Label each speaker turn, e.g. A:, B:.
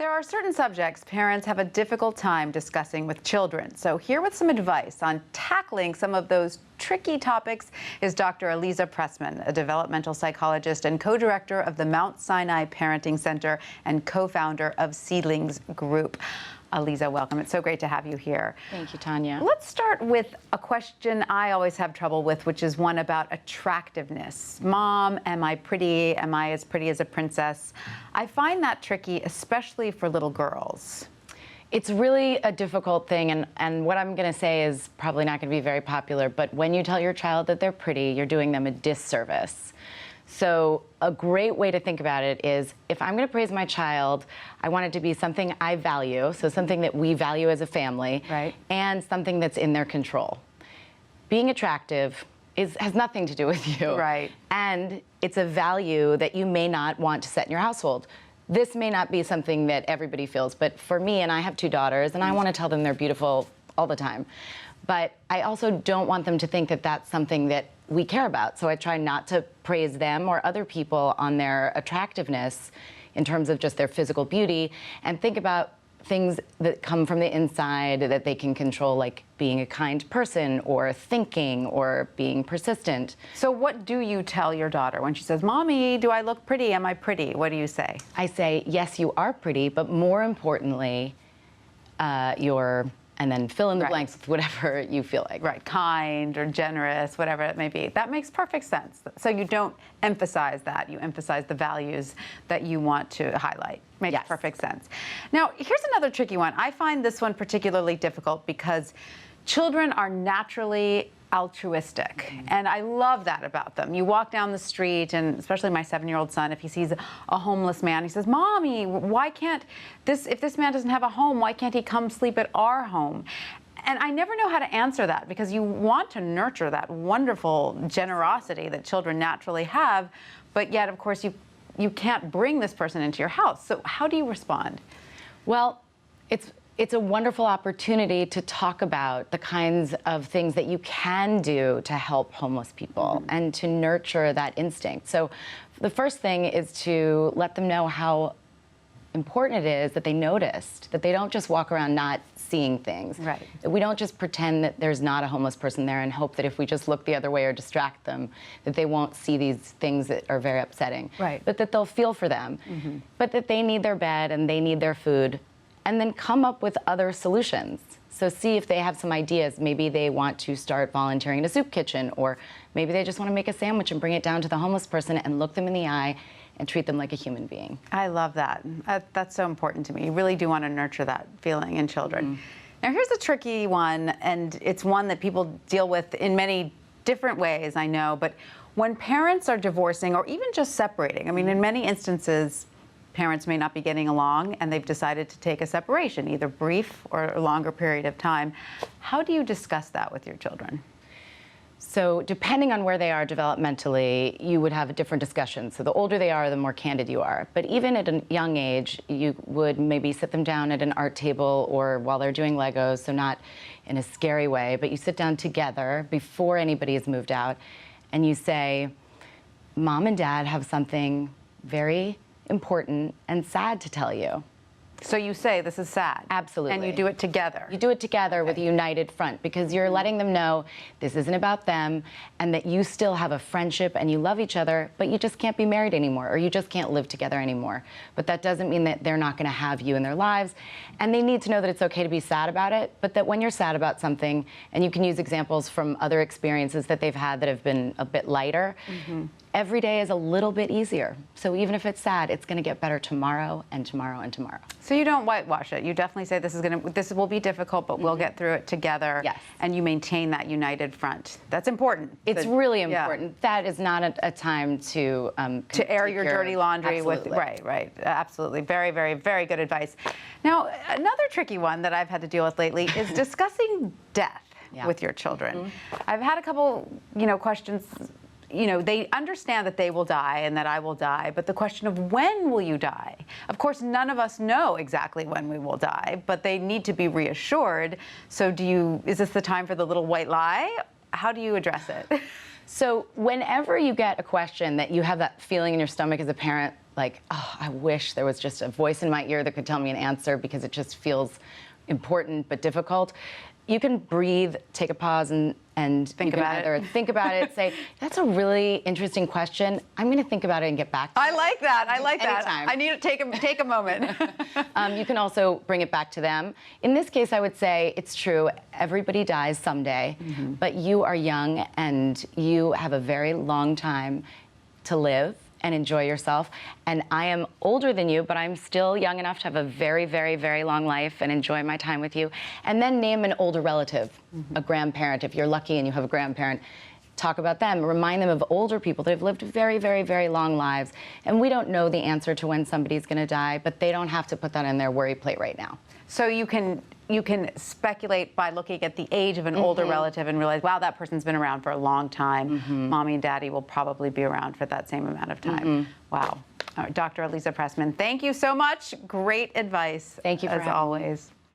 A: there are certain subjects parents have a difficult time discussing with children. So here with some advice on tackling some of those tricky topics is Dr. Aliza Pressman, a developmental psychologist and co-director of the Mount Sinai Parenting Center and co-founder of Seedlings Group. Aliza, welcome. It's so great to have you here.
B: Thank you, Tanya.
A: Let's start with a question I always have trouble with, which is one about attractiveness. Mom, am I pretty? Am I as pretty as a princess? I find that tricky, especially for little girls.
B: It's really a difficult thing, and what I'm going to say is probably not going to be very popular, but when you tell your child that they're pretty, you're doing them a disservice. So a great way to think about it is, if I'm going to praise my child, I want it to be something I value, so something that we value as a family,
A: right,
B: and something that's in their control. Being attractive has nothing to do with you.
A: Right.
B: And it's a value that you may not want to set in your household. This may not be something that everybody feels, but for me, and I have 2 daughters, and I want to tell them they're beautiful all the time. But I also don't want them to think that that's something that we care about. So I try not to praise them or other people on their attractiveness in terms of just their physical beauty, and think about things that come from the inside that they can control, like being a kind person or thinking or being persistent.
A: So what do you tell your daughter when she says, "Mommy, do I look pretty? Am I pretty?" What do you say?
B: I say, yes, you are pretty, but more importantly, you're, and then fill in the blanks with whatever you feel like.
A: Right, kind or generous, whatever it may be. That makes perfect sense. So you don't emphasize that. You emphasize the values that you want to highlight. Makes perfect sense. Now, here's another tricky one. I find this one particularly difficult because children are naturally altruistic, and I love that about them. You walk down the street, and especially my 7-year-old son, if he sees a homeless man, he says, "Mommy, why can't if this man doesn't have a home, why can't he come sleep at our home?" And I never know how to answer that, because you want to nurture that wonderful generosity that children naturally have, but yet, of course, you can't bring this person into your house. So how do you respond?
B: Well, it's a wonderful opportunity to talk about the kinds of things that you can do to help homeless people and to nurture that instinct. So the first thing is to let them know how important it is that they noticed, that they don't just walk around not seeing things.
A: Right.
B: That we don't just pretend that there's not a homeless person there and hope that if we just look the other way or distract them, that they won't see these things that are very upsetting.
A: Right.
B: But that they'll feel for them, but that they need their bed and they need their food, and then come up with other solutions. So see if they have some ideas. Maybe they want to start volunteering in a soup kitchen, or maybe they just want to make a sandwich and bring it down to the homeless person and look them in the eye and treat them like a human being.
A: I love that. That's so important to me. You really do want to nurture that feeling in children. Now, here's a tricky one, and it's one that people deal with in many different ways, I know, but when parents are divorcing or even just separating, I mean, in many instances, parents may not be getting along and they've decided to take a separation, either brief or a longer period of time. How do you discuss that with your children?
B: So depending on where they are developmentally, you would have a different discussion. So the older they are, the more candid you are. But even at a young age, you would maybe sit them down at an art table or while they're doing Legos, so not in a scary way, but you sit down together before anybody has moved out, and you say, "Mom and Dad have something very important and sad to tell you."
A: So you say, "This is sad."
B: Absolutely.
A: And you do it together.
B: You do it together with a united front, because you're letting them know this isn't about them, and that you still have a friendship and you love each other, but you just can't be married anymore, or you just can't live together anymore. But that doesn't mean that they're not going to have you in their lives. And they need to know that it's okay to be sad about it, but that when you're sad about something, and you can use examples from other experiences that they've had that have been a bit lighter, every day is a little bit easier. So even if it's sad, it's going to get better tomorrow and tomorrow and tomorrow.
A: So you don't whitewash it. You definitely say this will be difficult, but we'll get through it together.
B: Yes.
A: And you maintain that united front. That's important.
B: It's really important. Yeah. That is not a time to
A: air your dirty laundry with. Right. Absolutely. Very, very, very good advice. Now, another tricky one that I've had to deal with lately is discussing death with your children. I've had a couple, questions. They understand that they will die and that I will die, but the question of when will you die? Of course, none of us know exactly when we will die, but they need to be reassured. So is this the time for the little white lie? How do you address it?
B: So whenever you get a question that you have that feeling in your stomach as a parent, like, oh, I wish there was just a voice in my ear that could tell me an answer because it just feels important but difficult. You can breathe, take a pause, and
A: think about it.
B: Think about it, say, that's a really interesting question. I'm going to think about it and get back to you.
A: I like that. I like that.
B: Anytime.
A: I need to take a moment.
B: You can also bring it back to them. In this case, I would say it's true. Everybody dies someday, but you are young and you have a very long time to live and enjoy yourself. And I am older than you, but I'm still young enough to have a very, very, very long life and enjoy my time with you. And then name an older relative, a grandparent, if you're lucky and you have a grandparent. Talk about them, remind them of older people that have lived very, very, very long lives. And we don't know the answer to when somebody's gonna die, but they don't have to put that on their worry plate right now.
A: So you can speculate by looking at the age of an older relative and realize, wow, that person's been around for a long time. Mommy and Daddy will probably be around for that same amount of time. Wow. All right, Dr. Aliza Pressman, thank you so much. Great advice.
B: Thank you for
A: as always.